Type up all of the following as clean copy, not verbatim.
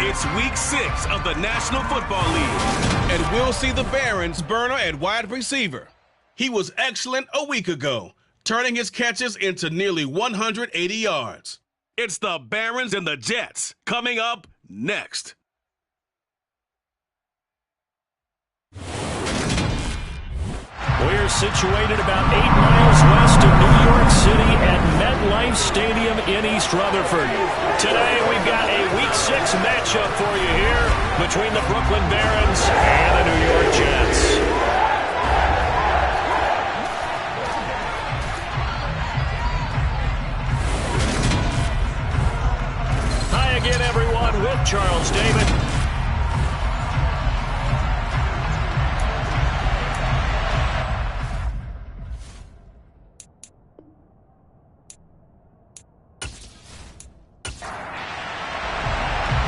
It's week 6 of the National Football League, and we'll see the Barons' burner at wide receiver. He was excellent a week ago, turning his catches into nearly 180 yards. It's the Barons and the Jets coming up next. We're situated about 8 miles west of New York City at MetLife Stadium in East Rutherford. Today we've got a Week 6 matchup for you here between the Brooklyn Barons and the New York Jets. Hi again, everyone, with Charles David.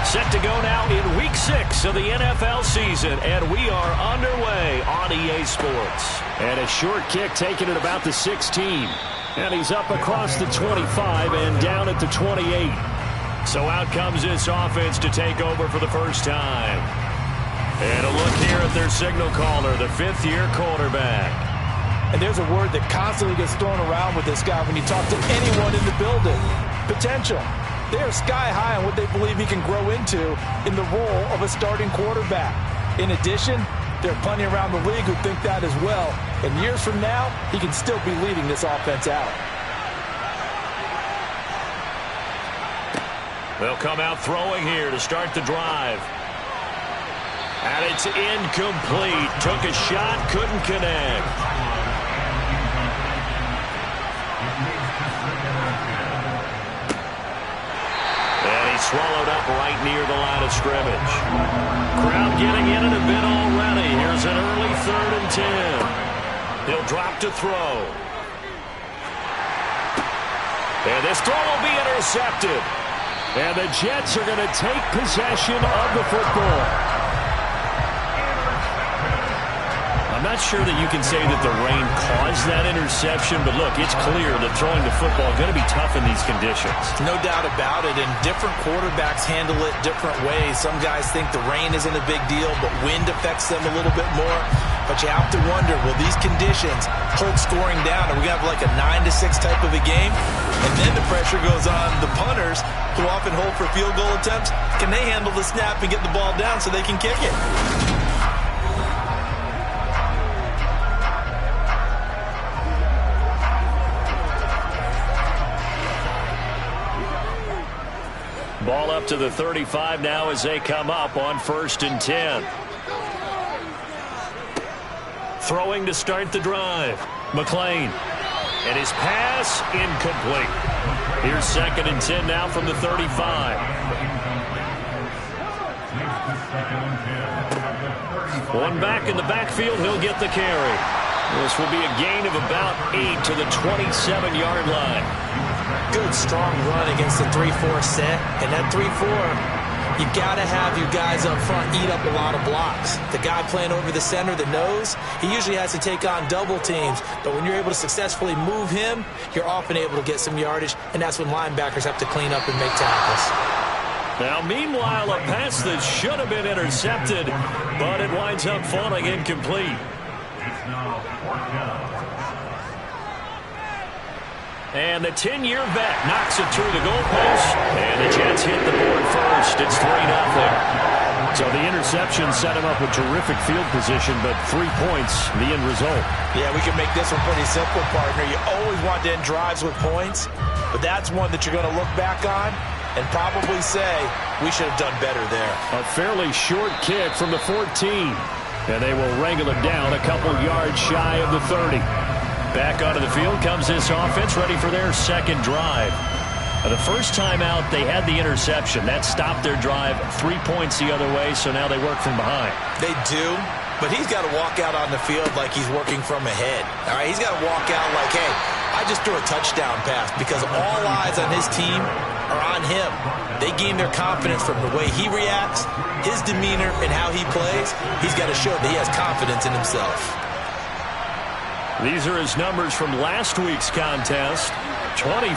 Set to go now in Week 6 of the NFL season, and we are underway on EA Sports. And a short kick taken at about the 16. And he's up across the 25 and down at the 28. So out comes this offense to take over for the first time. And a look here at their signal caller, the fifth-year quarterback. And there's a word that constantly gets thrown around with this guy when you talk to anyone in the building. Potential. They are sky high on what they believe he can grow into in the role of a starting quarterback. In addition, there are plenty around the league who think that as well. And years from now, he can still be leading this offense out. They'll come out throwing here to start the drive. And it's incomplete. Took a shot, couldn't connect. Swallowed up right near the line of scrimmage. Crowd getting in it a bit already. Here's an early 3rd and 10. He'll drop to throw. And this throw will be intercepted. And the Jets are going to take possession of the football. I'm not sure that you can say that the rain caused that interception, but look, it's clear that throwing the football is going to be tough in these conditions. No doubt about it, and different quarterbacks handle it different ways. Some guys think the rain isn't a big deal, but wind affects them a little bit more. But you have to wonder, will these conditions hold scoring down? Are we going to have like a 9-6 type of a game? And then the pressure goes on the punters, who often hold for field goal attempts. Can they handle the snap and get the ball down so they can kick it? Ball up to the 35 now as they come up on 1st and 10. Throwing to start the drive. McLean. And his pass incomplete. Here's 2nd and 10 now from the 35. One back in the backfield. He'll get the carry. This will be a gain of about 8 to the 27-yard line. Good, strong run against the 3-4 set. And that 3-4, you've got to have your guys up front eat up a lot of blocks. The guy playing over the center, the nose, he usually has to take on double teams. But when you're able to successfully move him, you're often able to get some yardage, and that's when linebackers have to clean up and make tackles. Now, meanwhile, a pass that should have been intercepted, but it winds up falling incomplete. And the 10-year vet knocks it through the goalpost. And the Jets hit the board first. It's 3-0. So the interception set him up with terrific field position, but 3 points, the end result. Yeah, we can make this one pretty simple, partner. You always want to end drives with points, but that's one that you're going to look back on and probably say, we should have done better there. A fairly short kick from the 14. And they will wrangle it down a couple yards shy of the 30. Back onto the field comes this offense, ready for their 2nd drive. The first time out, they had the interception. That stopped their drive 3 points the other way, so now they work from behind. They do, but he's got to walk out on the field like he's working from ahead. All right, he's got to walk out like, hey, I just threw a touchdown pass, because all eyes on his team are on him. They gain their confidence from the way he reacts, his demeanor, and how he plays. He's got to show that he has confidence in himself. These are his numbers from last week's contest. 24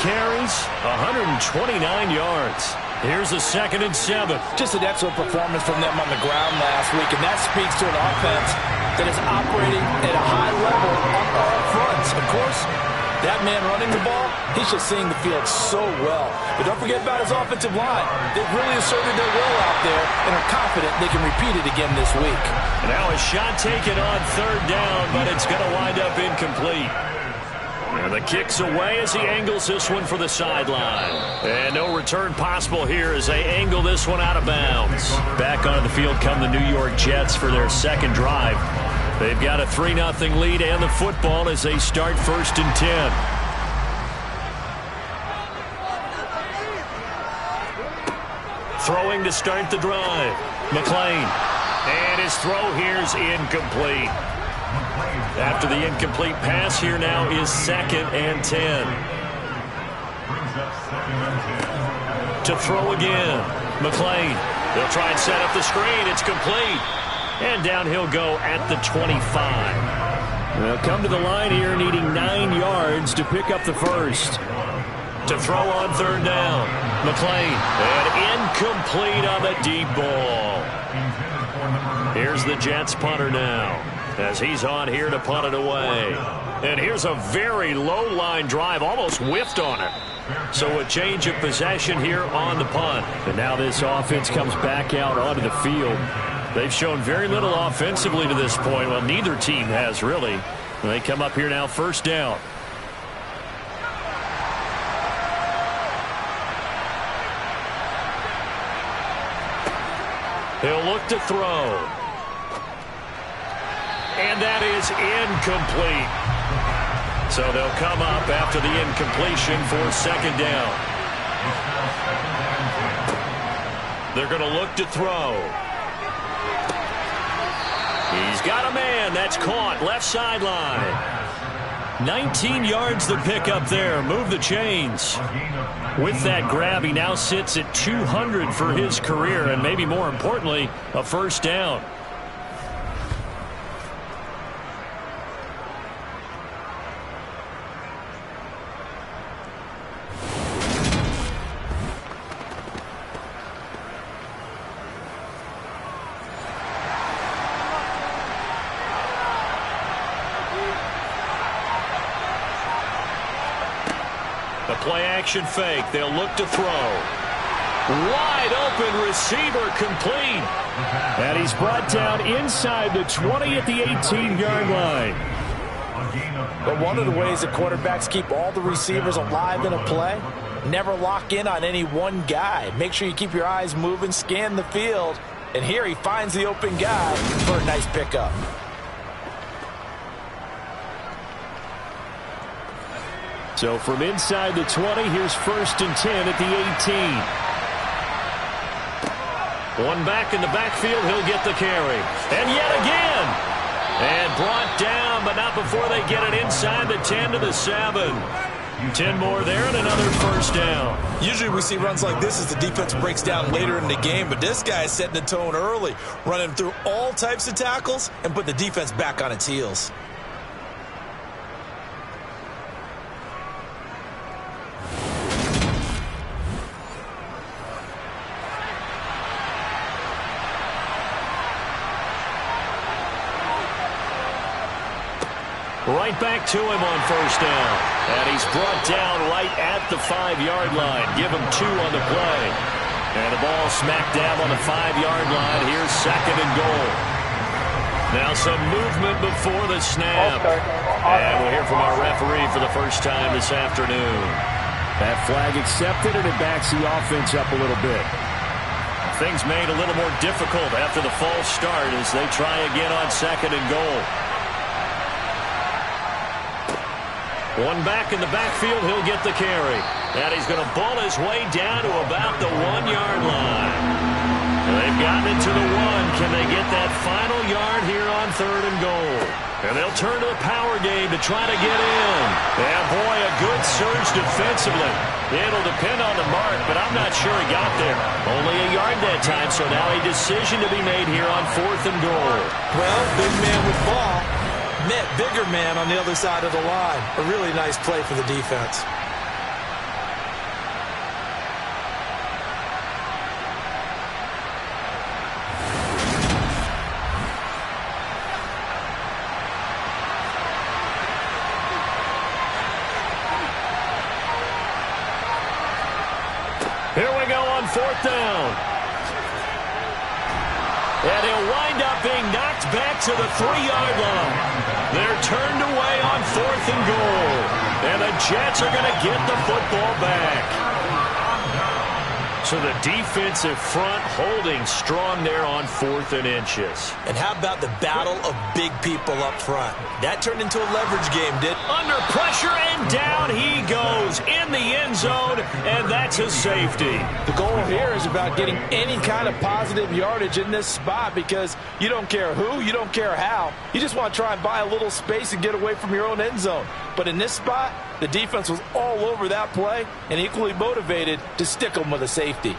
carries, 129 yards. Here's a 2nd and 7. Just an excellent performance from them on the ground last week, and that speaks to an offense that is operating at a high level on all fronts. Of course, that man running the ball, he's just seeing the field so well. But don't forget about his offensive line. They've really asserted their will out there and are confident they can repeat it again this week. And now a shot taken on 3rd down, but it's going to wind up incomplete. And the kick's away as he angles this one for the sideline. And no return possible here as they angle this one out of bounds. Back onto the field come the New York Jets for their 2nd drive. They've got a 3-0 lead and the football as they start 1st and 10. Throwing to start the drive. McClain. And his throw here's incomplete. After the incomplete pass, here now is 2nd and 10. To throw again. McClain. They'll try and set up the screen. It's complete. And down he'll go at the 25. They'll come to the line here needing 9 yards to pick up the 1st. To throw on 3rd down. McClain. And incomplete on the deep ball. Here's the Jets punter now, as he's on here to punt it away. And here's a very low line drive, almost whiffed on it. So a change of possession here on the punt. And now this offense comes back out onto the field. They've shown very little offensively to this point. Well, neither team has really. And they come up here now 1st down. He'll look to throw. And that is incomplete. So they'll come up after the incompletion for 2nd down. They're going to look to throw. He's got a man. That's caught. Left sideline. 19 yards to pick up there. Move the chains. With that grab, he now sits at 200 for his career, and maybe more importantly, a 1st down. Play-action fake. They'll look to throw. Wide open receiver complete. And he's brought down inside the 20 at the 18-yard line. But one of the ways that quarterbacks keep all the receivers alive in a play, never lock in on any one guy. Make sure you keep your eyes moving, scan the field. And here he finds the open guy for a nice pickup. So from inside the 20, here's 1st and 10 at the 18. One back in the backfield, he'll get the carry. And yet again. And brought down, but not before they get it inside the 10 to the 7. 10 more there and another 1st down. Usually we see runs like this as the defense breaks down later in the game, but this guy is setting the tone early, running through all types of tackles and put the defense back on its heels. Right back to him on 1st down. And he's brought down right at the 5-yard line. Give him 2 on the play. And the ball smacked down on the 5-yard line. Here's 2nd and goal. Now some movement before the snap. And we'll hear from our referee for the first time this afternoon. That flag accepted, and it backs the offense up a little bit. Things made a little more difficult after the false start as they try again on 2nd and goal. One back in the backfield, he'll get the carry. And he's going to ball his way down to about the 1-yard line. They've gotten it to the 1. Can they get that final yard here on 3rd and goal? And they'll turn to the power game to try to get in. And boy, a good surge defensively. It'll depend on the mark, but I'm not sure he got there. Only a yard that time, so now a decision to be made here on 4th and goal. Well, big man with ball. Met bigger man on the other side of the line. A really nice play for the defense. 4th down. And he'll wind up being knocked back to the 3-yard line. They're turned away on 4th and goal. And the Jets are going to get the football back. So the defensive front holding strong there on 4th and inches. And how about the battle of big people up front? That turned into a leverage game, did? Under pressure, and down he goes in the end zone, and that's a safety. The goal here is about getting any kind of positive yardage in this spot because you don't care who, you don't care how. You just want to try and buy a little space and get away from your own end zone. But in this spot, the defense was all over that play and equally motivated to stick them with a safety.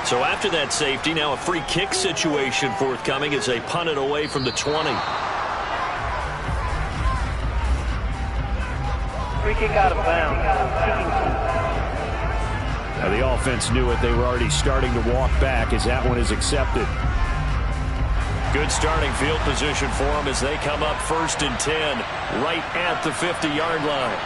So after that safety, now a free kick situation forthcoming as they punt it away from the 20. Free kick out of bounds. Now the offense knew it. They were already starting to walk back as that one is accepted. Good starting field position for them as they come up 1st and 10 right at the 50-yard line.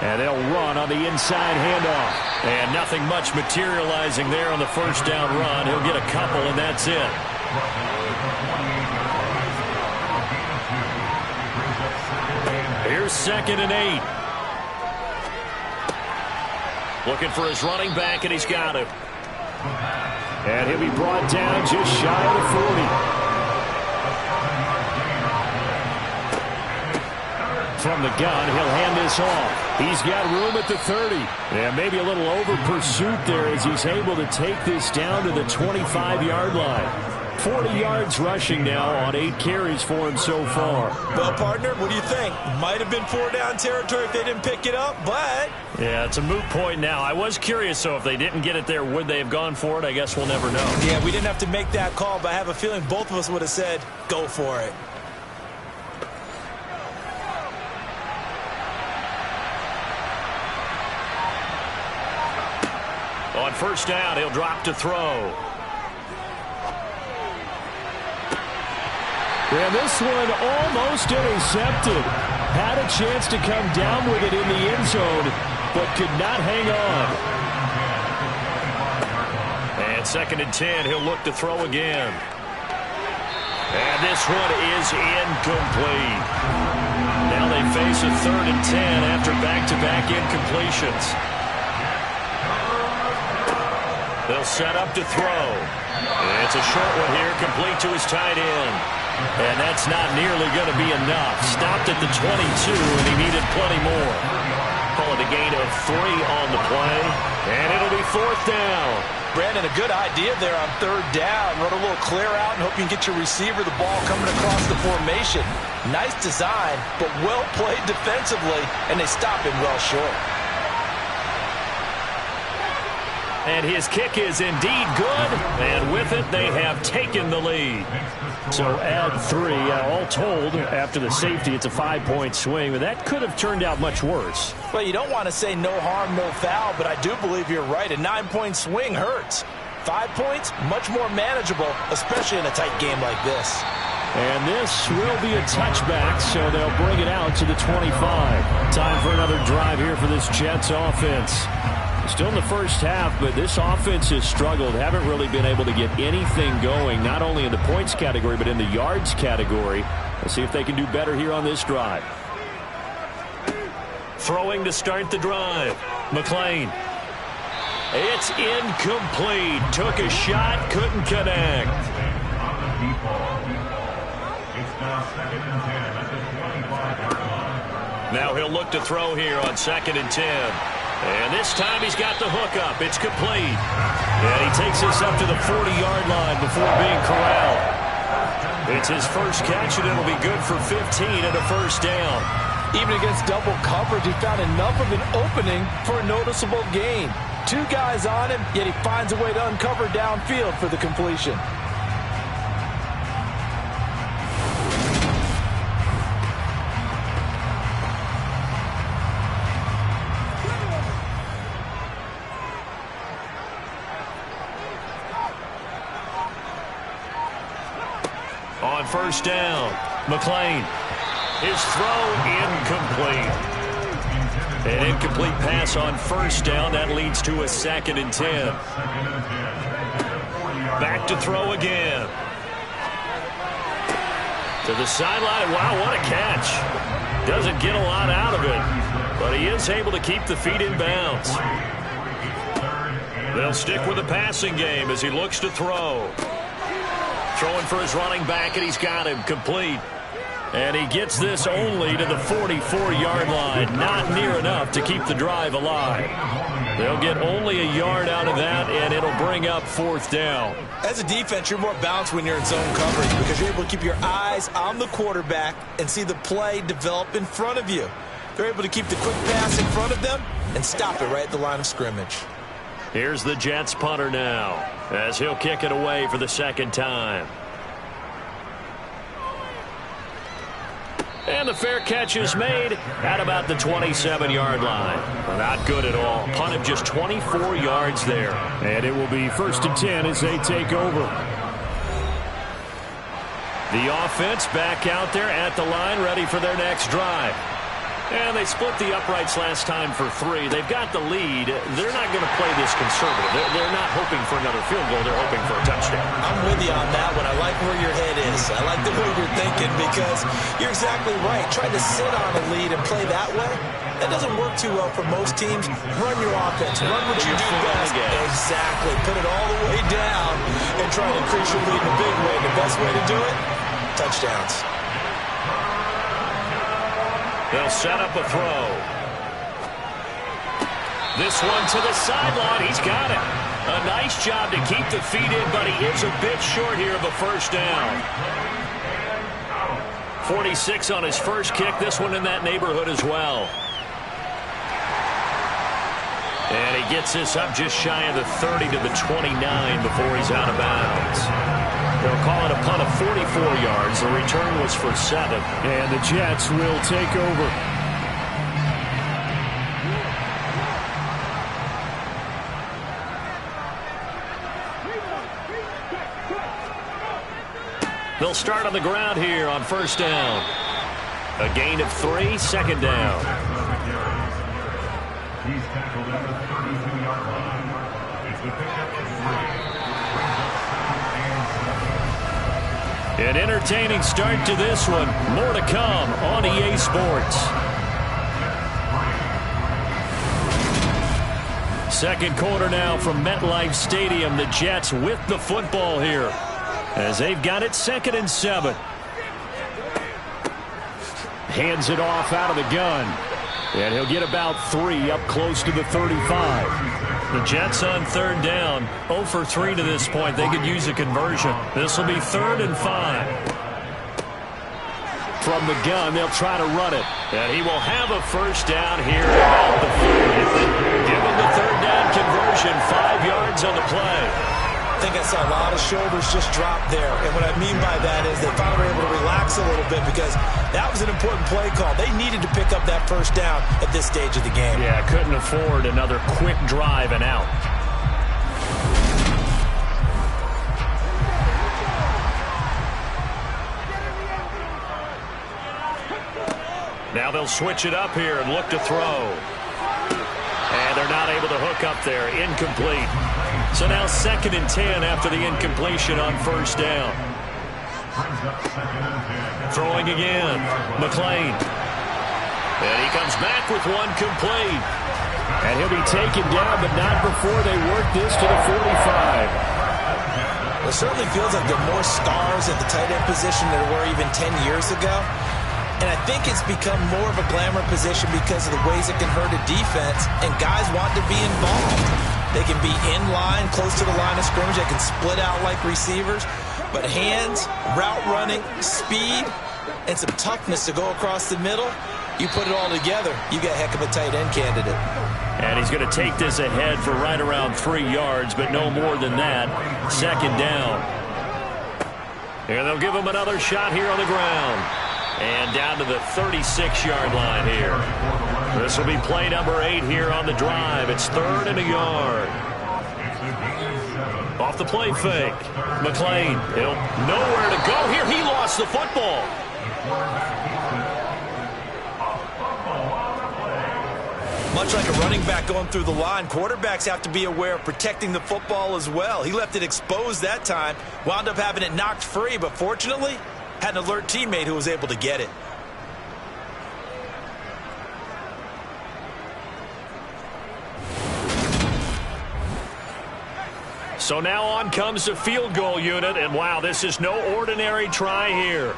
And they'll run on the inside handoff. And nothing much materializing there on the 1st down run. He'll get a couple, and that's it. Here's 2nd and 8. Looking for his running back, and he's got him. And he'll be brought down just shy of the 40. From the gun, he'll hand this off. He's got room at the 30. Yeah, maybe a little over pursuit there as he's able to take this down to the 25-yard line. 40 yards rushing now on 8 carries for him so far. Well, partner, what do you think? Might have been 4-down territory if they didn't pick it up, but... Yeah, it's a moot point now. I was curious, so if they didn't get it there, would they have gone for it? I guess we'll never know. Yeah, we didn't have to make that call, but I have a feeling both of us would have said, go for it. On 1st down, he'll drop to throw. And this one almost intercepted. Had a chance to come down with it in the end zone, but could not hang on. And 2nd and 10, he'll look to throw again. And this one is incomplete. Now they face a 3rd and 10 after back-to-back incompletions. They'll set up to throw. It's a short one here, complete to his tight end. And that's not nearly going to be enough. Stopped at the 22, and he needed plenty more. Call it a gain of 3 on the play, and it'll be 4th down. Brandon, a good idea there on 3rd down. Run a little clear out and hope you can get your receiver the ball coming across the formation. Nice design, but well played defensively, and they stop him well short. And his kick is indeed good, and with it, they have taken the lead. So add 3, all told, after the safety, it's a 5-point swing, but that could have turned out much worse. Well, you don't want to say no harm, no foul, but I do believe you're right. A 9-point swing hurts. 5 points, much more manageable, especially in a tight game like this. And this will be a touchback, so they'll bring it out to the 25. Time for another drive here for this Jets offense. Still in the first half, but this offense has struggled. Haven't really been able to get anything going, not only in the points category, but in the yards category. We'll see if they can do better here on this drive. Throwing to start the drive. McLean. It's incomplete. Took a shot, couldn't connect. Now he'll look to throw here on 2nd and 10. And this time he's got the hook up. It's complete. And he takes this up to the 40-yard line before being corralled. It's his first catch, and it'll be good for 15 and a 1st down. Even against double coverage, he found enough of an opening for a noticeable gain. 2 guys on him, yet he finds a way to uncover downfield for the completion. On 1st down, McLean. His throw incomplete. An incomplete pass on first down. That leads to a 2nd and 10. Back to throw again. To the sideline. Wow, what a catch. Doesn't get a lot out of it, but he is able to keep the feet in bounds. They'll stick with the passing game as he looks to throw. Throwing for his running back, and he's got him complete. And he gets this only to the 44-yard line. Not near enough to keep the drive alive. They'll get only a yard out of that, and it'll bring up 4th down. As a defense, you're more balanced when you're in zone coverage because you're able to keep your eyes on the quarterback and see the play develop in front of you. They're able to keep the quick pass in front of them and stop it right at the line of scrimmage. Here's the Jets punter now as he'll kick it away for the 2nd time. And the fair catch is made at about the 27-yard line. Not good at all. Punt of just 24 yards there. And it will be 1st and 10 as they take over. The offense back out there at the line, ready for their next drive. And they split the uprights last time for 3. They've got the lead. They're not going to play this conservative. They're not hoping for another field goal. They're hoping for a touchdown. I'm with you on that one. I like where your head is. I like the way you're thinking because you're exactly right. Trying to sit on a lead and play that way, that doesn't work too well for most teams. Run your offense. Run what you do best. Exactly. Put it all the way down and try to increase your lead in a big way. The best way to do it, touchdowns. They'll set up a throw. This one to the sideline. He's got it. A nice job to keep the feet in, but he is a bit short here of a 1st down. 46 on his first kick. This one in that neighborhood as well. And he gets this up just shy of the 30 to the 29 before he's out of bounds. They'll call it a punt of 44 yards. The return was for 7. And the Jets will take over. They'll start on the ground here on 1st down. A gain of 3, 2nd down. He's tackled at the 32-yard line. It's the pickup of 3. An entertaining start to this one. More to come on EA Sports. 2nd quarter now from MetLife Stadium. The Jets with the football here as they've got it 2nd and 7. Hands it off out of the gun. And he'll get about 3 up close to the 35. The Jets on 3rd down, 0 for 3 to this point. They could use a conversion. This will be 3rd and 5. From the gun, they'll try to run it. And he will have a 1st down here about the 40. Give him the 3rd down conversion, 5 yards on the play. I think I saw a lot of shoulders just drop there. And what I mean by that is they finally were able to relax a little bit because that was an important play call. They needed to pick up that 1st down at this stage of the game. Yeah, couldn't afford another quick drive and out. Now they'll switch it up here and look to throw. And they're not able to hook up there. Incomplete. So now 2nd and 10 after the incompletion on 1st down. Throwing again. McLean. And he comes back with one complete. And he'll be taken down, but not before they work this to the 45. It certainly feels like there are more stars at the tight end position than there were even 10 years ago. And I think it's become more of a glamour position because of the ways it can hurt a defense, and guys want to be involved. They can be in line, close to the line of scrimmage. They can split out like receivers. But hands, route running, speed, and some toughness to go across the middle, you put it all together, you got a heck of a tight end candidate. And he's going to take this ahead for right around 3 yards, but no more than that. 2nd down. And they'll give him another shot here on the ground. And down to the 36-yard line here. This will be play number 8 here on the drive. It's 3rd and a yard. Off the play fake. McLean, he'll nowhere to go here. He lost the football. Much like a running back going through the line, quarterbacks have to be aware of protecting the football as well. He left it exposed that time, wound up having it knocked free, but fortunately, had an alert teammate who was able to get it. So now on comes the field goal unit, and wow, this is no ordinary try here.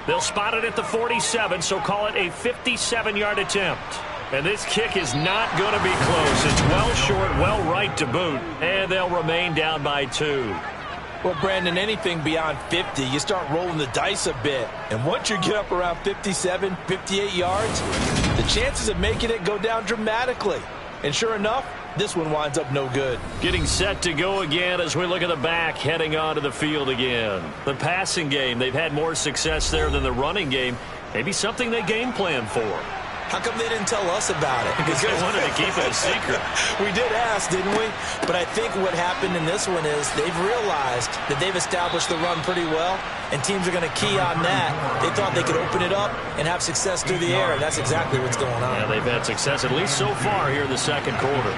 They'll spot it at the 47, so call it a 57-yard attempt. And this kick is not going to be close. It's well short, well right to boot, and they'll remain down by 2. Well, Brandon, anything beyond 50, you start rolling the dice a bit. And once you get up around 57, 58 yards, the chances of making it go down dramatically. And sure enough, this one winds up no good. Getting set to go again as we look at the back, heading onto the field again. The passing game, they've had more success there than the running game. Maybe something they game plan for. How come they didn't tell us about it? Because they wanted to keep it a secret. We did ask, didn't we? But I think what happened in this one is they've realized that they've established the run pretty well, and teams are going to key on that. They thought they could open it up and have success through the air, and that's exactly what's going on. Yeah, they've had success, at least so far here in the second quarter.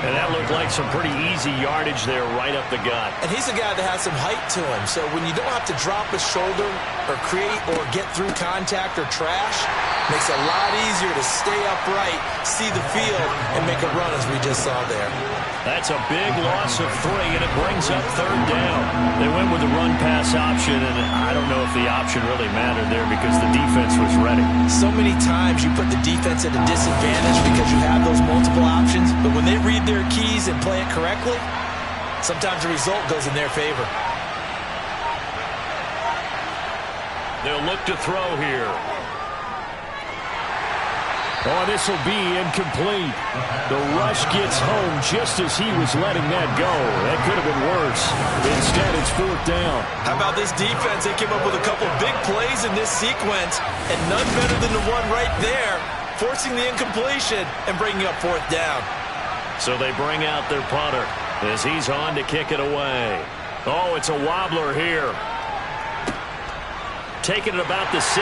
And that looked like some pretty easy yardage there right up the gut. And he's a guy that has some height to him, so when you don't have to drop a shoulder or create or get through contact or trash, makes it a lot easier to stay upright, see the field, and make a run as we just saw there. That's a big loss of 3, and it brings up 3rd down. They went with the run-pass option, and I don't know if the option really mattered there because the defense was ready. So many times you put the defense at a disadvantage because you have those multiple options, but when they read their keys and play it correctly, sometimes the result goes in their favor. They'll look to throw here. Oh, this will be incomplete. The rush gets home just as he was letting that go. That could have been worse. Instead, it's 4th down. How about this defense? They came up with a couple big plays in this sequence, and none better than the one right there, forcing the incompletion and bringing up 4th down. So they bring out their punter as he's on to kick it away. Oh, it's a wobbler here. Taking it about the 16.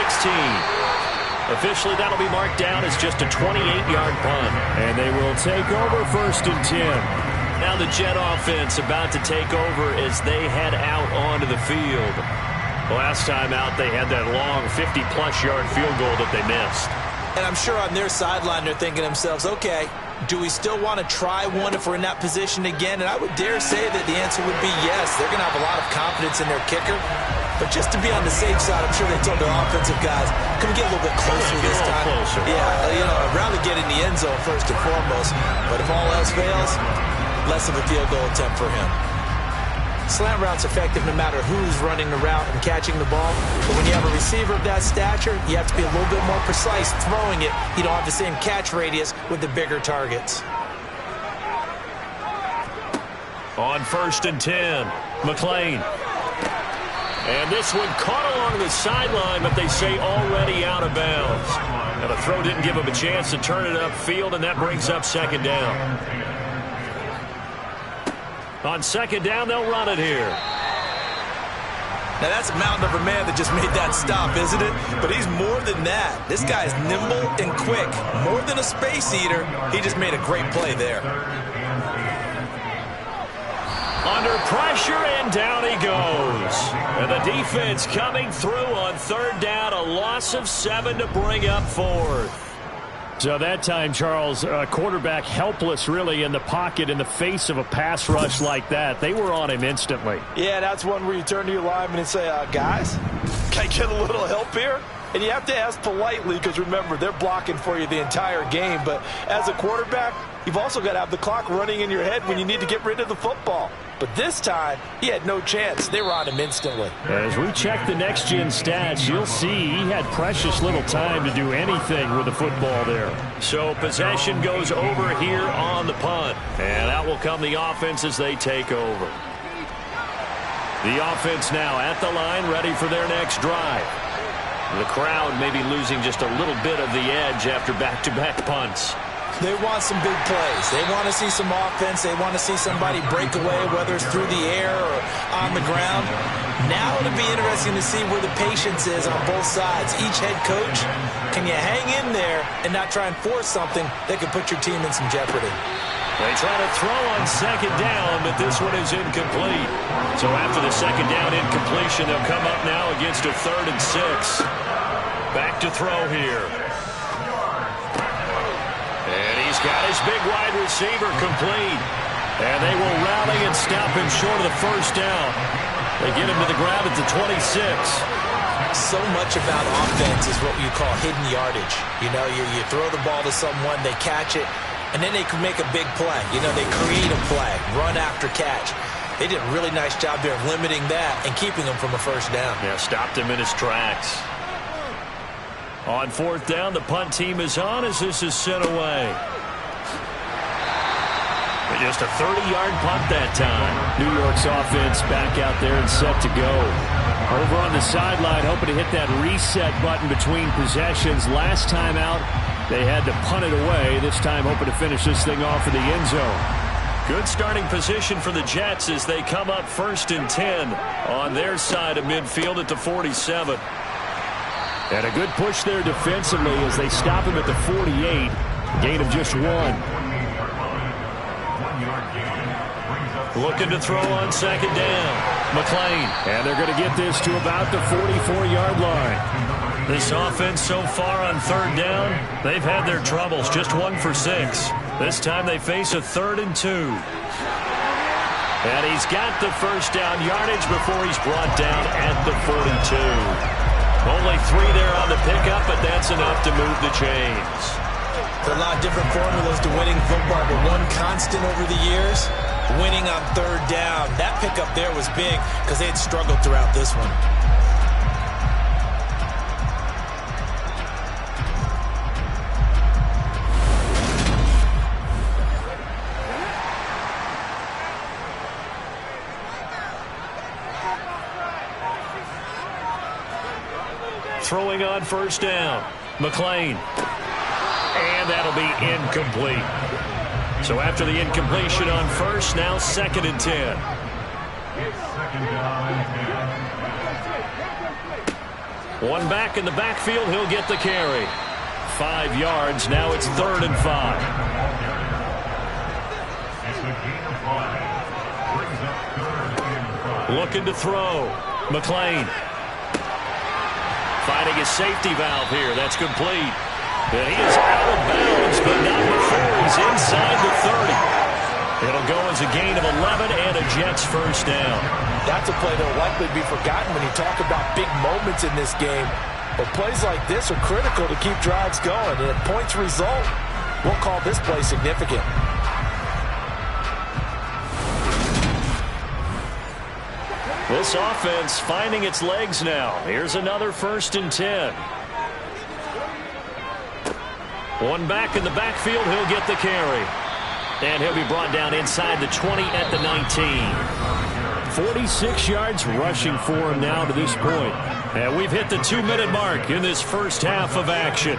Officially, that'll be marked down as just a 28-yard punt. And they will take over 1st and 10. Now the Jet offense about to take over as they head out onto the field. Last time out, they had that long 50-plus yard field goal that they missed. And I'm sure on their sideline they're thinking to themselves, okay, do we still want to try one if we're in that position again? And I would dare say that the answer would be yes. They're going to have a lot of confidence in their kicker. But just to be on the safe side, I'm sure they told their offensive guys, can we get a little bit closer this time? Closer. Yeah, I'd rather get in the end zone first and foremost. But if all else fails, less of a field goal attempt for him. Slant route's effective no matter who's running the route and catching the ball. But when you have a receiver of that stature, you have to be a little bit more precise throwing it. You don't have the same catch radius with the bigger targets. On 1st and 10, McLean. And this one caught along the sideline, but they say already out of bounds. And the throw didn't give him a chance to turn it upfield, and that brings up 2nd down. On 2nd down, they'll run it here. Now that's a mountain of a man that just made that stop, isn't it? But he's more than that. This guy's nimble and quick. More than a space eater, he just made a great play there. Under pressure, and down he goes. And the defense coming through on 3rd down, a loss of 7 to bring up 4th. So that time, Charles, quarterback helpless really in the pocket in the face of a pass rush like that. They were on him instantly. Yeah, that's one where you turn to your lineman and say, guys, can I get a little help here? And you have to ask politely because, remember, they're blocking for you the entire game. But as a quarterback, you've also got to have the clock running in your head when you need to get rid of the football. But this time, he had no chance. They were on him instantly. As we check the next-gen stats, you'll see he had precious little time to do anything with the football there. So possession goes over here on the punt. And out will come the offense as they take over. The offense now at the line, ready for their next drive. The crowd may be losing just a little bit of the edge after back-to-back punts. They want some big plays. They want to see some offense. They want to see somebody break away, whether it's through the air or on the ground. Now it'll be interesting to see where the patience is on both sides. Each head coach, can you hang in there and not try and force something that could put your team in some jeopardy? They try to throw on second down, but this one is incomplete. So after the second down incompletion, they'll come up now against a 3rd and 6. Back to throw here. And he's got his big wide receiver complete. And they will rally and stop him short of the first down. They get him to the ground at the 26. So much about offense is what you call hidden yardage. You know, you throw the ball to someone, they catch it, and then they can make a big play. You know, they create a play, run after catch. They did a really nice job there of limiting that and keeping him from a first down. Yeah, stopped him in his tracks. On 4th down, the punt team is on as this is sent away. Just a 30-yard punt that time. New York's offense back out there and set to go. Over on the sideline, hoping to hit that reset button between possessions. Last time out, they had to punt it away. This time, hoping to finish this thing off in the end zone. Good starting position for the Jets as they come up 1st and 10 on their side of midfield at the 47. And a good push there defensively as they stop him at the 48. Gain of just 1. Looking to throw on second down. McLean. And they're going to get this to about the 44-yard line. This offense so far on 3rd down, they've had their troubles. Just 1 for 6. This time they face a 3rd and 2. And he's got the first down yardage before he's brought down at the 42. Only 3 there on the pickup, but that's enough to move the chains. There are a lot of different formulas to winning football, but one constant over the years, winning on 3rd down. That pickup there was big because they had struggled throughout this one. Throwing on 1st down. McLean. And that'll be incomplete. So after the incompletion on 1st, now 2nd and 10. One back in the backfield, he'll get the carry. 5 yards, now it's 3rd and 5. Looking to throw. McLean. Finding his safety valve here. That's complete. And he is out of bounds, but not before he's inside the 30. It'll go as a gain of 11 and a Jets first down. That's a play that will likely be forgotten when you talk about big moments in this game. But plays like this are critical to keep drives going. And if points result, we'll call this play significant. This offense finding its legs now. Here's another 1st and 10. One back in the backfield, he'll get the carry. And he'll be brought down inside the 20 at the 19. 46 yards rushing for him now to this point. And we've hit the 2-minute mark in this first half of action.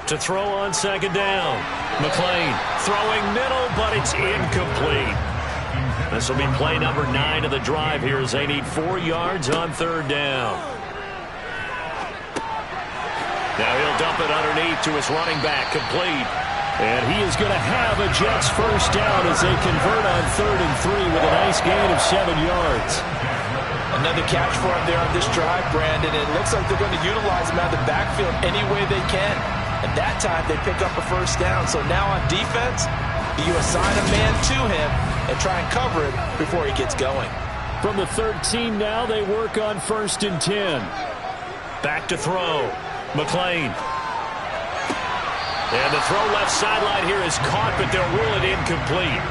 To throw on second down. McLean throwing middle, but it's incomplete. This will be play number 9 of the drive here as they need 4 yards on 3rd down. Now he'll dump it underneath to his running back, complete. And he is going to have a Jets first down as they convert on 3rd and 3 with a nice gain of 7 yards. Another catch for him there on this drive, Brandon. It looks like they're going to utilize him out of the backfield any way they can. And that time they pick up a first down. So now on defense, you assign a man to him and try and cover it before he gets going. From the 3rd team now, they work on 1st and 10. Back to throw. McLean. And the throw left sideline here is caught, but they'll rule it incomplete.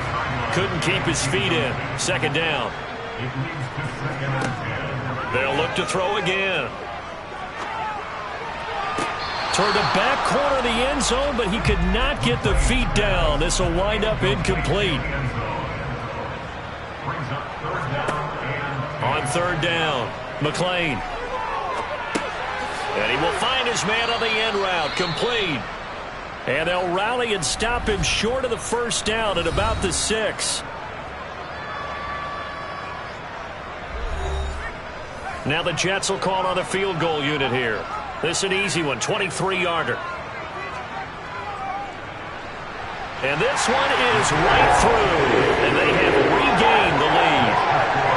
Couldn't keep his feet in. 2nd down. They'll look to throw again. Toward the back corner of the end zone, but he could not get the feet down. This will wind up incomplete. On third down, McLean. And he will find his man on the end route, complete. And they'll rally and stop him short of the first down at about the 6. Now the Jets will call on the field goal unit here. This is an easy one, 23-yarder. And this one is right through. And they have regained the lead.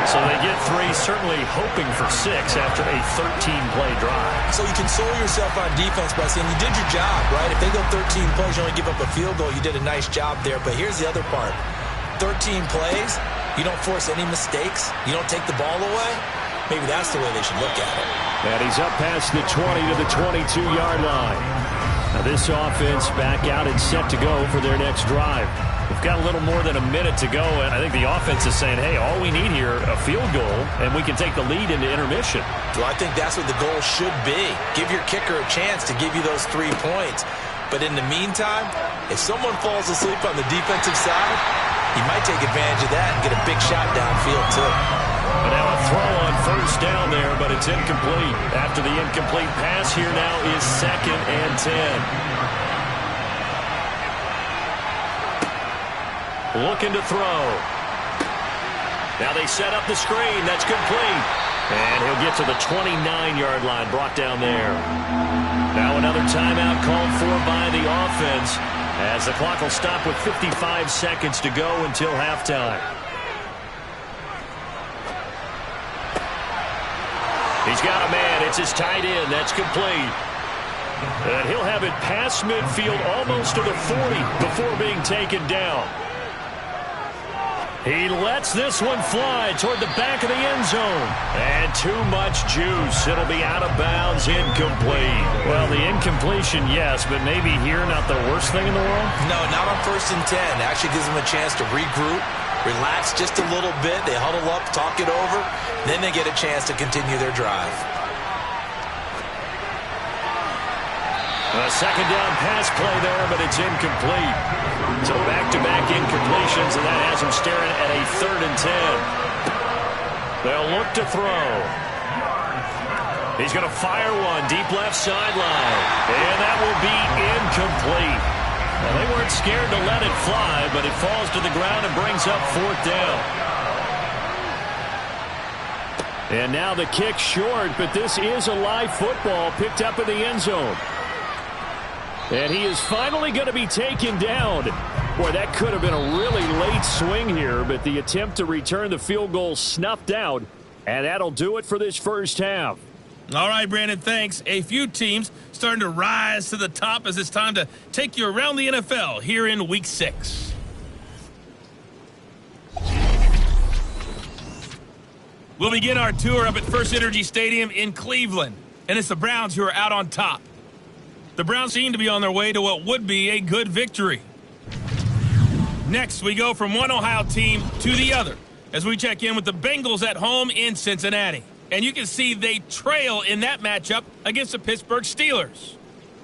So they get 3, certainly hoping for 6 after a 13-play drive. So you console yourself on defense by saying you did your job, right? If they go 13 plays, you only give up a field goal, you did a nice job there. But here's the other part. 13 plays, you don't force any mistakes, you don't take the ball away. Maybe that's the way they should look at it. And he's up past the 20 to the 22-yard line. Now this offense back out and set to go for their next drive. We've got a little more than a minute to go, and I think the offense is saying, hey, all we need here, a field goal, and we can take the lead into intermission. Well, I think that's what the goal should be. Give your kicker a chance to give you those 3 points. But in the meantime, if someone falls asleep on the defensive side, he might take advantage of that and get a big shot downfield, too. And now a throw on first down there, but it's incomplete. After the incomplete pass, here now is 2nd and 10. Looking to throw. Now they set up the screen. That's complete. And he'll get to the 29-yard line, brought down there. Now another timeout called for by the offense, as the clock will stop with 55 seconds to go until halftime. He's got a man. It's his tight end. That's complete. And he'll have it past midfield almost to the 40 before being taken down. He lets this one fly toward the back of the end zone. And too much juice. It'll be out of bounds, incomplete. Well, the incompletion, yes, but maybe here not the worst thing in the world? No, not on 1st and 10. Actually gives them a chance to regroup, relax just a little bit. They huddle up, talk it over. Then they get a chance to continue their drive. A second down pass play there, but it's incomplete. So back-to-back incompletions, and that has him staring at a 3rd and 10. They'll look to throw. He's going to fire one deep left sideline, and that will be incomplete. Well, they weren't scared to let it fly, but it falls to the ground and brings up 4th down. And now the kick short, but this is a live football picked up in the end zone. And he is finally going to be taken down. Boy, that could have been a really late swing here, but the attempt to return the field goal snuffed out, and that'll do it for this first half. All right, Brandon, thanks. A few teams starting to rise to the top as it's time to take you around the NFL here in Week 6. We'll begin our tour up at First Energy Stadium in Cleveland, and it's the Browns who are out on top. The Browns seem to be on their way to what would be a good victory. Next, we go from one Ohio team to the other as we check in with the Bengals at home in Cincinnati. And you can see they trail in that matchup against the Pittsburgh Steelers.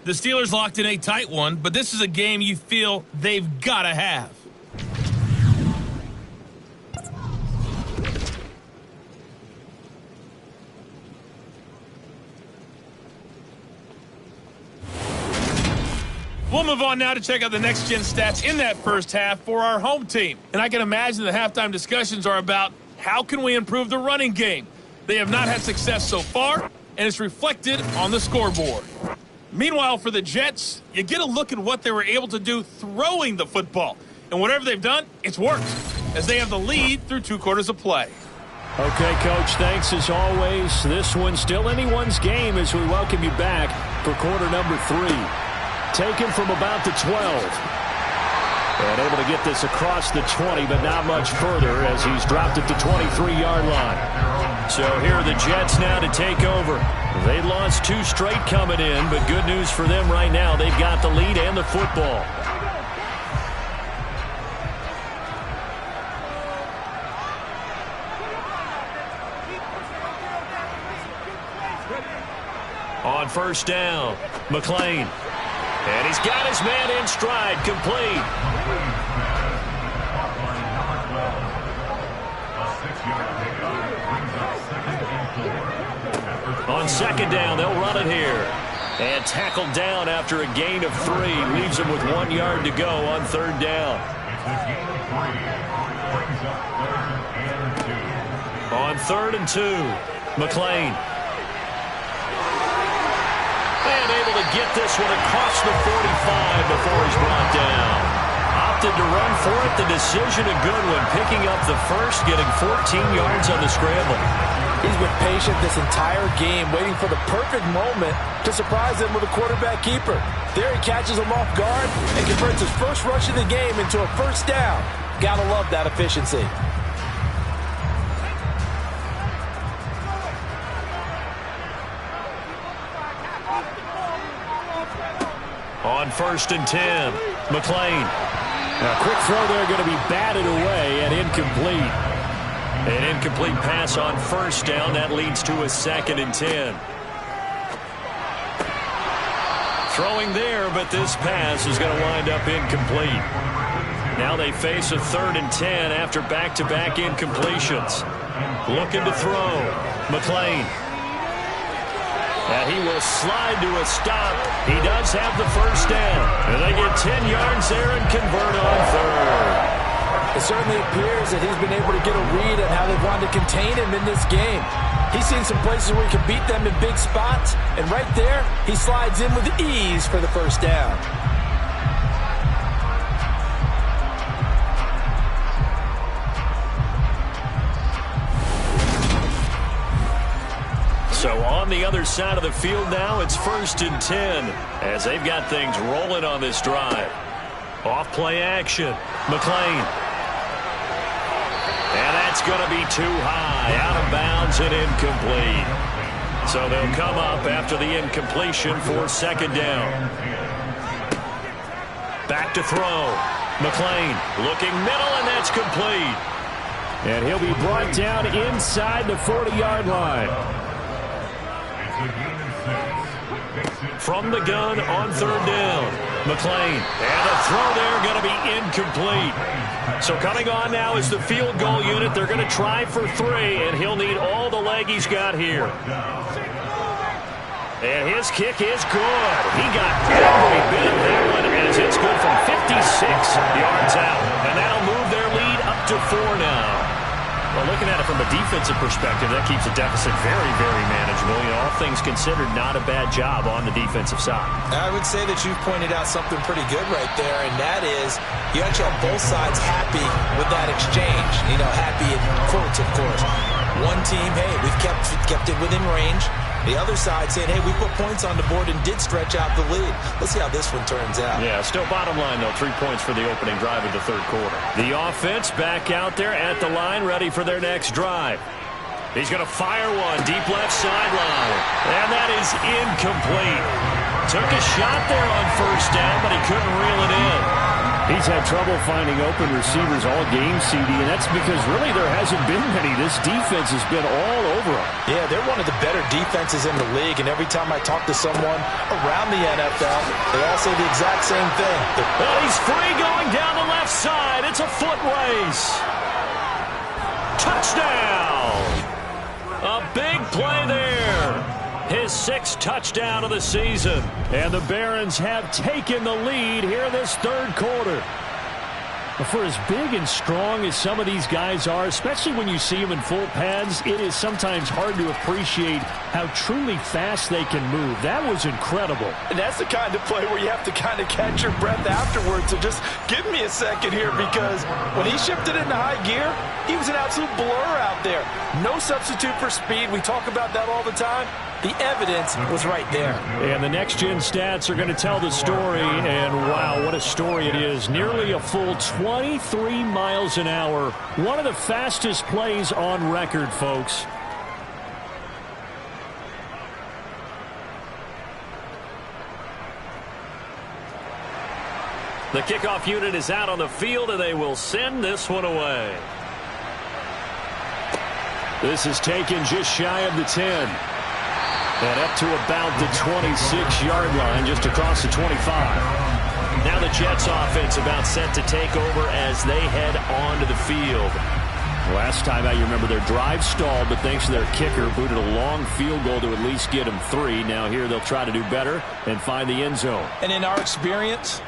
The Steelers locked in a tight one, but this is a game you feel they've got to have. We'll move on now to check out the next-gen stats in that first half for our home team. And I can imagine the halftime discussions are about how can we improve the running game. They have not had success so far, and it's reflected on the scoreboard. Meanwhile, for the Jets, you get a look at what they were able to do throwing the football. And whatever they've done, it's worked, as they have the lead through 2 quarters of play. Okay, Coach, thanks as always. This one's still anyone's game as we welcome you back for quarter number 3. Taken from about the 12. And able to get this across the 20, but not much further as he's dropped at the 23-yard line. So here are the Jets now to take over. They lost 2 straight coming in, but good news for them right now. They've got the lead and the football. On first down, McLean. And he's got his man in stride, complete. A 6-yard pickup brings up On second down, they'll run it here. And tackled down after a gain of 3. Leaves him with 1 yard to go on third down. It's a gain of 3. Brings up 3rd and 2. On 3rd and 2, McLean. And able to get this one across the 45 before he's brought down. Opted to run for it. The decision a good one. Picking up the first, getting 14 yards on the scramble. He's been patient this entire game, waiting for the perfect moment to surprise them with a quarterback keeper. There he catches him off guard and converts his first rush of the game into a first down. Gotta love that efficiency. On 1st and 10, McLean. A quick throw there, going to be batted away and incomplete. An incomplete pass on 1st down. That leads to a 2nd and 10. Throwing there, but this pass is going to wind up incomplete. Now they face a 3rd and 10 after back-to-back incompletions. Looking to throw. McLean. And he will slide to a stop. He does have the first down. And they get 10 yards there and convert on 3rd. It certainly appears that he's been able to get a read on how they've wanted to contain him in this game. He's seen some places where he can beat them in big spots. And right there, he slides in with ease for the first down. So on the other side of the field now, it's 1st and 10 as they've got things rolling on this drive. Off play action. McLean. And that's going to be too high. Out of bounds and incomplete. So they'll come up after the incompletion for 2nd down. Back to throw. McLean looking middle, and that's complete. And he'll be brought down inside the 40-yard line. From the gun on 3rd down. McLean. And a throw there going to be incomplete. So coming on now is the field goal unit. They're going to try for 3, and he'll need all the leg he's got here. And his kick is good. He got every bit of that one as it's good from 56 yards out. And that'll move their lead up to 4 now. Well, looking at it from a defensive perspective, that keeps the deficit very, very manageable. You know, all things considered, not a bad job on the defensive side. I would say that you've pointed out something pretty good right there, and that is you actually have both sides happy with that exchange. You know, happy in quotes, of course. One team, hey, we've kept it within range. The other side saying, hey, we put points on the board and did stretch out the lead. Let's see how this one turns out. Yeah, still bottom line, though, 3 points for the opening drive of the 3rd quarter. The offense back out there at the line, ready for their next drive. He's going to fire one, deep left sideline. And that is incomplete. Took a shot there on 1st down, but he couldn't reel it in. He's had trouble finding open receivers all game, CD, and that's because really there hasn't been many. This defense has been all over them. Yeah, they're one of the better defenses in the league, and every time I talk to someone around the NFL, they all say the exact same thing. Well, he's free going down the left side. It's a foot race. Touchdown! A big play there. His 6th touchdown of the season. And the Barons have taken the lead here in this 3rd quarter. But for as big and strong as some of these guys are, especially when you see them in full pads, it is sometimes hard to appreciate how truly fast they can move. That was incredible. And that's the kind of play where you have to kind of catch your breath afterwards. So just give me a second here, because when he shifted into high gear, he was an absolute blur out there. No substitute for speed. We talk about that all the time. The evidence was right there. And the next-gen stats are going to tell the story, and wow, what a story it is. Nearly a full 23 miles an hour. One of the fastest plays on record, folks. The kickoff unit is out on the field, and they will send this one away. This is taken just shy of the 10. And up to about the 26-yard line, just across the 25. Now the Jets offense about set to take over as they head onto the field. Last time out, you remember their drive stalled, but thanks to their kicker, booted a long field goal to at least get them 3. Now here they'll try to do better and find the end zone. And in our experience,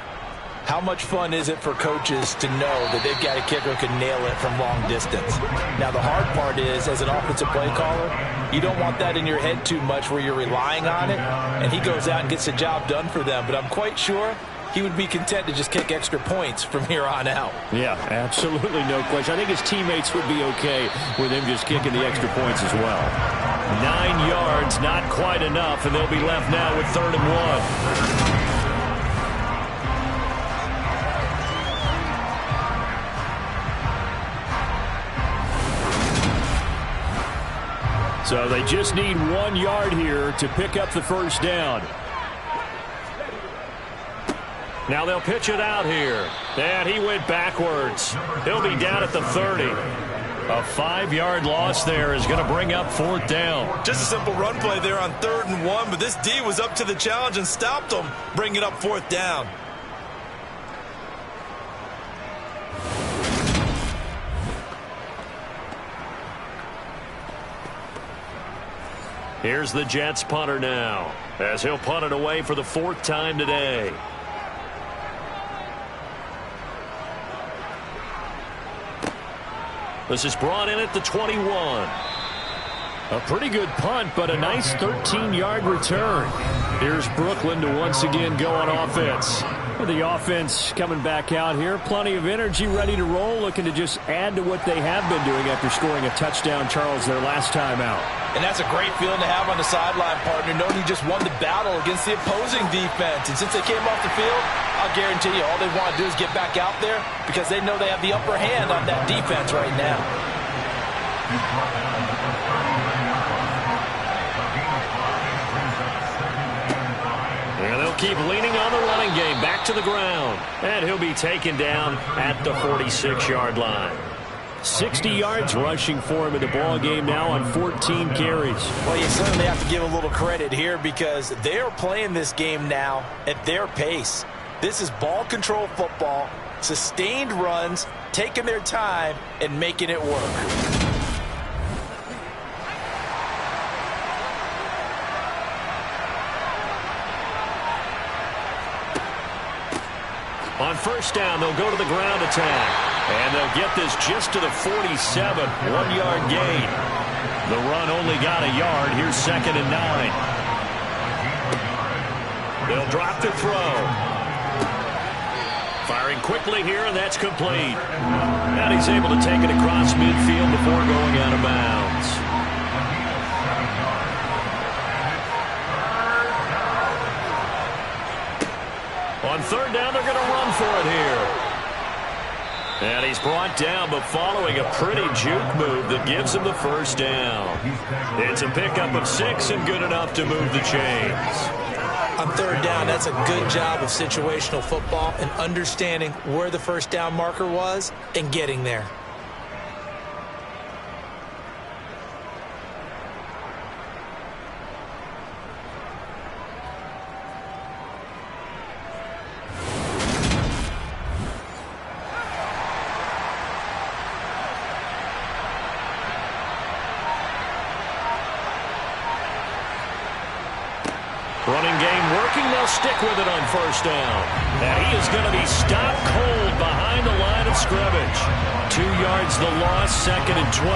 how much fun is it for coaches to know that they've got a kicker who can nail it from long distance? Now, the hard part is, as an offensive play caller, you don't want that in your head too much where you're relying on it, and he goes out and gets the job done for them. But I'm quite sure he would be content to just kick extra points from here on out. Yeah, absolutely no question. I think his teammates would be okay with him just kicking the extra points as well. 9 yards, not quite enough, and they'll be left now with 3rd and 1. So they just need 1 yard here to pick up the first down. Now they'll pitch it out here. And he went backwards. He'll be down at the 30. A 5-yard loss there is going to bring up 4th down. Just a simple run play there on 3rd and 1, but this D was up to the challenge and stopped him, bringing up 4th down. Here's the Jets punter now, as he'll punt it away for the 4th time today. This is brought in at the 21. A pretty good punt, but a nice 13-yard return. Here's Brooklyn to once again go on offense. The offense coming back out here. Plenty of energy, ready to roll, looking to just add to what they have been doing after scoring a touchdown, Charles, their last time out. And that's a great feeling to have on the sideline, partner, knowing you just won the battle against the opposing defense. And since they came off the field, I'll guarantee you all they want to do is get back out there because they know they have the upper hand on that defense right now. And they'll keep leaning on the running game back to the ground. And he'll be taken down at the 46-yard line. 60 yards rushing for him in the ball game now on 14 carries. Well, you certainly have to give a little credit here because they are playing this game now at their pace. This is ball control football, sustained runs, taking their time, and making it work. On 1st down, they'll go to the ground attack. And they'll get this just to the 47, 1-yard gain. The run only got a yard. Here's 2nd and 9. They'll drop to throw. Firing quickly here, and that's complete. And he's able to take it across midfield before going out of bounds. On 3rd down, they're going to run for it here. And he's brought down, but following a pretty juke move that gives him the 1st down. It's a pickup of 6 and good enough to move the chains. On 3rd down, that's a good job of situational football and understanding where the 1st down marker was and getting there. Running game working. They'll stick with it on 1st down. And he is going to be stopped cold behind the line of scrimmage. 2 yards the loss, 2nd and 12.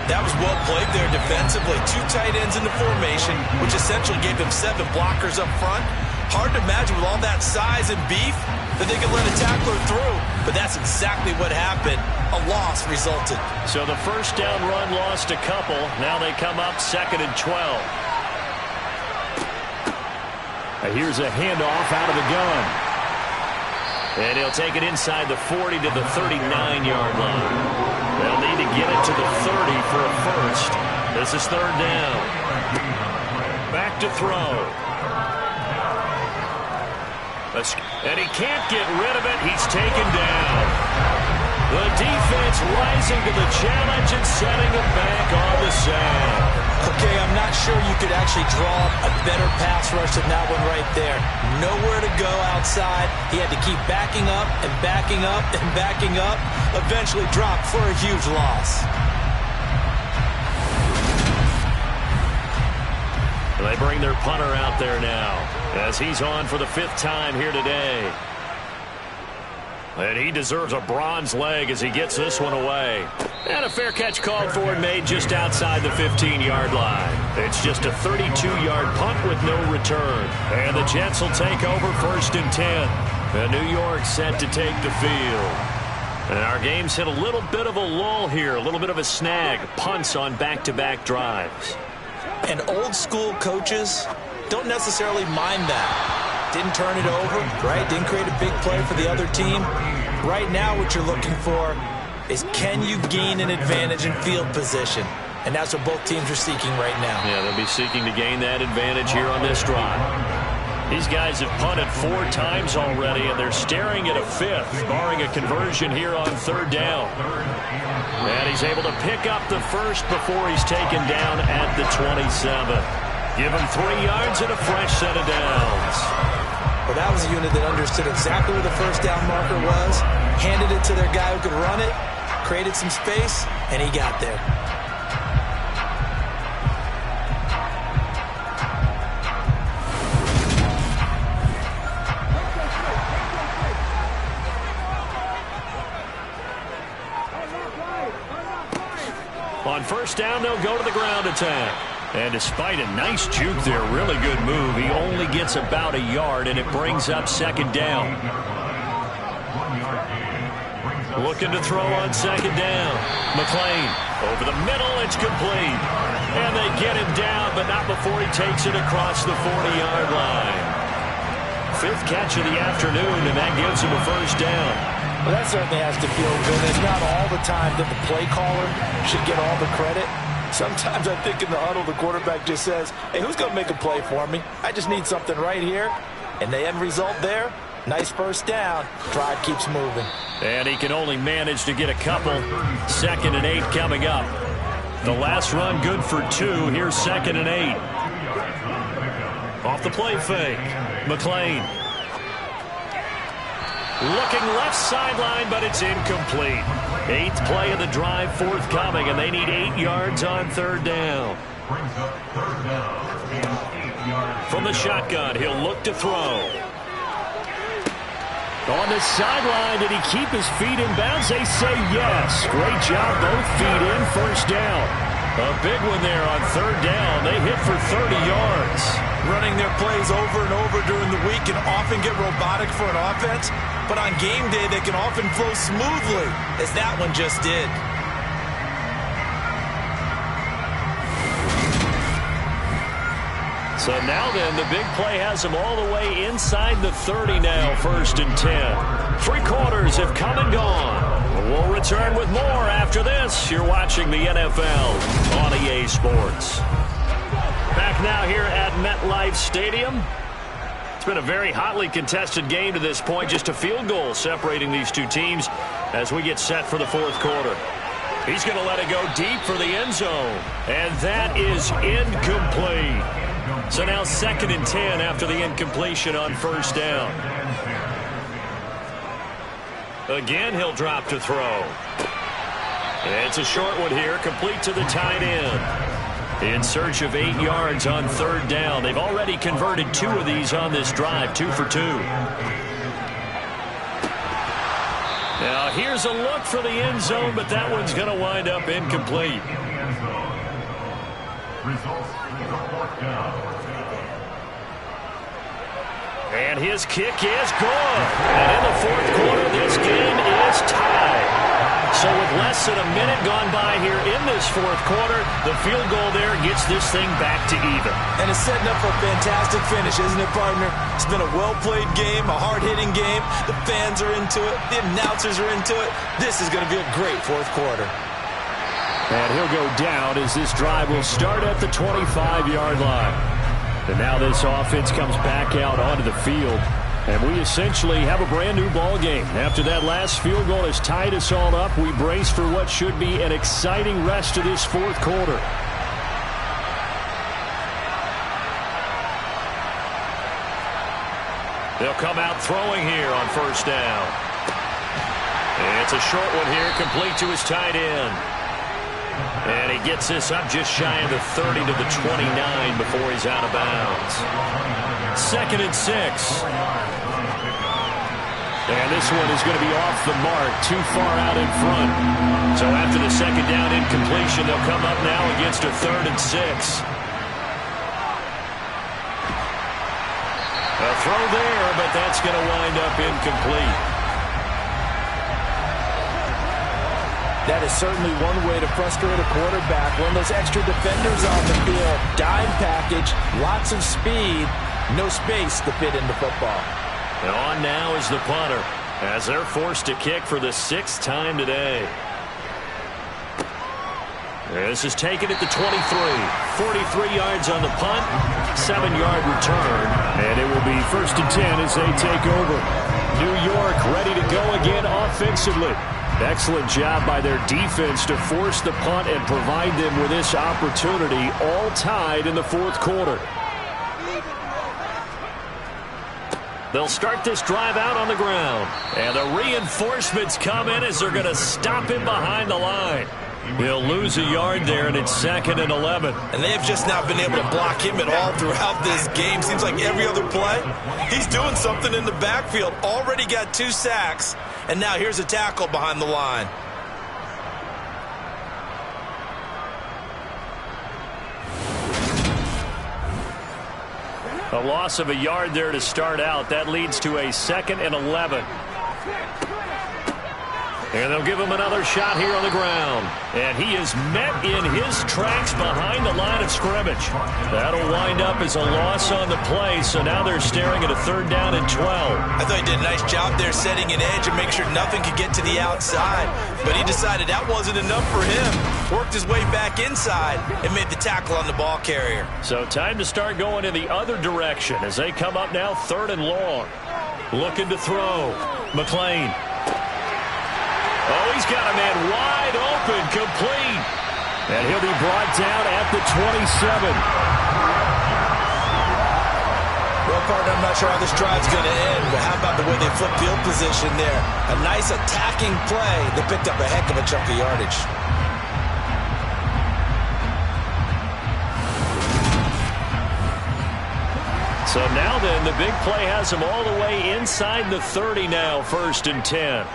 That was well played there defensively. 2 tight ends in the formation, which essentially gave them 7 blockers up front. Hard to imagine with all that size and beef that they could let a tackler through. But that's exactly what happened. A loss resulted. So the 1st down run lost a couple. Now they come up 2nd and 12. Here's a handoff out of the gun. And he'll take it inside the 40 to the 39-yard line. They'll need to get it to the 30 for a first. This is 3rd down. Back to throw. And he can't get rid of it. He's taken down. The defense rising to the challenge and setting him back on the sack. Okay, I'm not sure you could actually draw a better pass rush than that one right there. Nowhere to go outside. He had to keep backing up and backing up and backing up. Eventually dropped for a huge loss. They bring their punter out there now as he's on for the 5th time here today. And he deserves a bronze leg as he gets this one away. And a fair catch called for and made just outside the 15-yard line. It's just a 32-yard punt with no return. And the Jets will take over 1st and 10. And New York set to take the field. And our game's hit a little bit of a lull here, a little bit of a snag. Punts on back-to-back drives. And old-school coaches don't necessarily mind that. Didn't turn it over, right? Didn't create a big play for the other team. Right now what you're looking for is can you gain an advantage in field position? And that's what both teams are seeking right now. Yeah, they'll be seeking to gain that advantage here on this drive. These guys have punted 4 times already, and they're staring at a 5th, barring a conversion here on 3rd down. And he's able to pick up the 1st before he's taken down at the 27. Give him 3 yards and a fresh set of downs. Well, that was a unit that understood exactly where the 1st down marker was, handed it to their guy who could run it, created some space, and he got there. On 1st down, they'll go to the ground attack. And despite a nice juke there, really good move, he only gets about a yard, and it brings up 2nd down. Looking to throw on 2nd down. McLean over the middle, it's complete. And they get him down, but not before he takes it across the 40-yard line. 5th catch of the afternoon, and that gives him a 1st down. Well, that certainly has to feel good. It's not all the time that the play caller should get all the credit. Sometimes I think in the huddle, the quarterback just says, hey, who's going to make a play for me? I just need something right here. And the end result there, nice 1st down. Drive keeps moving. And he can only manage to get a couple. 2nd and 8 coming up. The last run good for 2. Here's 2nd and 8. Off the play fake. McLean. Looking left sideline, but it's incomplete. 8th play of the drive forthcoming, and they need 8 yards on 3rd down. From the shotgun, he'll look to throw. On the sideline, did he keep his feet in bounds? They say yes. Great job, both feet in, 1st down. A big one there on 3rd down. They hit for 30 yards. Running their plays over and over during the week can often get robotic for an offense, but on game day they can often flow smoothly, as that one just did. So now then, the big play has them all the way inside the 30 now, 1st and 10. 3 quarters have come and gone. We'll return with more after this. You're watching the NFL on EA Sports. Back now here at MetLife Stadium. It's been a very hotly contested game to this point. Just a field goal separating these two teams as we get set for the 4th quarter. He's going to let it go deep for the end zone. And that is incomplete. So now 2nd and 10 after the incompletion on 1st down. Again, he'll drop to throw. It's a short one here, complete to the tight end. In search of 8 yards on 3rd down. They've already converted 2 of these on this drive, 2 for 2. Now here's a look for the end zone, but that one's going to wind up incomplete. And his kick is good. And in the 4th quarter, this game is tied. So with less than a minute gone by here in this 4th quarter, the field goal there gets this thing back to even. And it's setting up for a fantastic finish, isn't it, partner? It's been a well-played game, a hard-hitting game. The fans are into it. The announcers are into it. This is going to be a great 4th quarter. And he'll go down as this drive will start at the 25-yard line. And now this offense comes back out onto the field. And we essentially have a brand new ball game. After that last field goal has tied us all up, we brace for what should be an exciting rest of this 4th quarter. They'll come out throwing here on first down. It's a short one here, complete to his tight end. And he gets this up just shy of the 30 to the 29 before he's out of bounds. 2nd and 6. And this one is going to be off the mark, too far out in front. So after the 2nd down incompletion, they'll come up now against a 3rd and 6. A throw there, but that's going to wind up incomplete. That is certainly one way to frustrate a quarterback. When those extra defenders on the field, dime package, lots of speed, no space to fit into football. And on now is the punter, as they're forced to kick for the 6th time today. This is taken at the 23. 43 yards on the punt, 7-yard return, and it will be 1st and 10 as they take over. New York ready to go again offensively. Excellent job by their defense to force the punt and provide them with this opportunity, all tied in the 4th quarter. They'll start this drive out on the ground. And the reinforcements come in as they're going to stop him behind the line. He'll lose a yard there, and it's 2nd and 11. And they have just not been able to block him at all throughout this game. Seems like every other play, he's doing something in the backfield. Already got 2 sacks, and now here's a tackle behind the line. A loss of a yard there to start out. That leads to a 2nd and 11. And they'll give him another shot here on the ground. And he is met in his tracks behind the line of scrimmage. That'll wind up as a loss on the play, so now they're staring at a 3rd down and 12. I thought he did a nice job there setting an edge and make sure nothing could get to the outside. But he decided that wasn't enough for him. Worked his way back inside and made the tackle on the ball carrier. So time to start going in the other direction as they come up now 3rd and long. Looking to throw. McLean. Oh, he's got a man wide open, complete. And he'll be brought down at the 27. Well, partner, I'm not sure how this drive's going to end, but how about the way they flip field position there? A nice attacking play. They picked up a heck of a chunk of yardage. So now then, the big play has him all the way inside the 30 now, 1st and 10.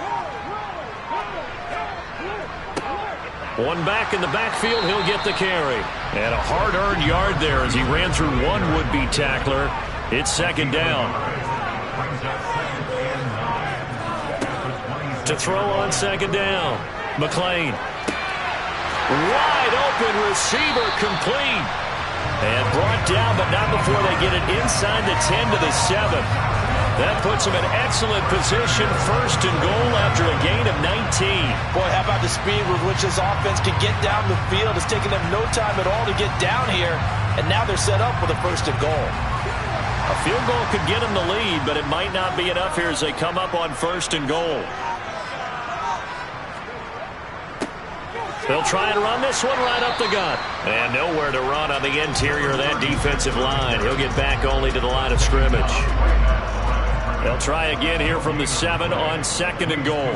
One back in the backfield, he'll get the carry. And a hard-earned yard there as he ran through one would-be tackler. It's 2nd down. To throw on 2nd down. McLean. Wide open receiver, complete. And brought down, but not before they get it inside the 10 to the 7. That puts him in excellent position, 1st and goal after a gain of 19. Boy, how about the speed with which this offense can get down the field? It's taken them no time at all to get down here, and now they're set up for the 1st and goal. A field goal could get them the lead, but it might not be enough here as they come up on 1st and goal. They'll try and run this one right up the gut. And nowhere to run on the interior of that defensive line. He'll get back only to the line of scrimmage. They'll try again here from the 7 on 2nd and goal.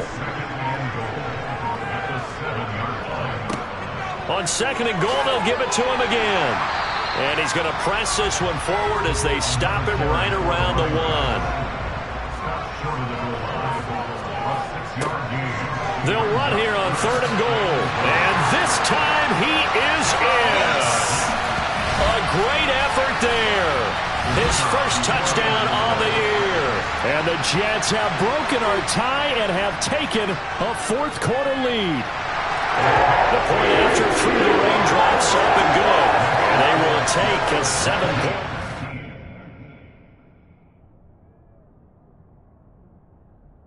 On 2nd and goal, they'll give it to him again. And he's going to press this one forward as they stop him right around the 1. They'll run here on 3rd and goal. And this time he is in. A great effort there. His first touchdown on the year. And the Jets have broken our tie and have taken a 4th quarter lead. The point after through the raindrops up and good. And they will take a 7-point.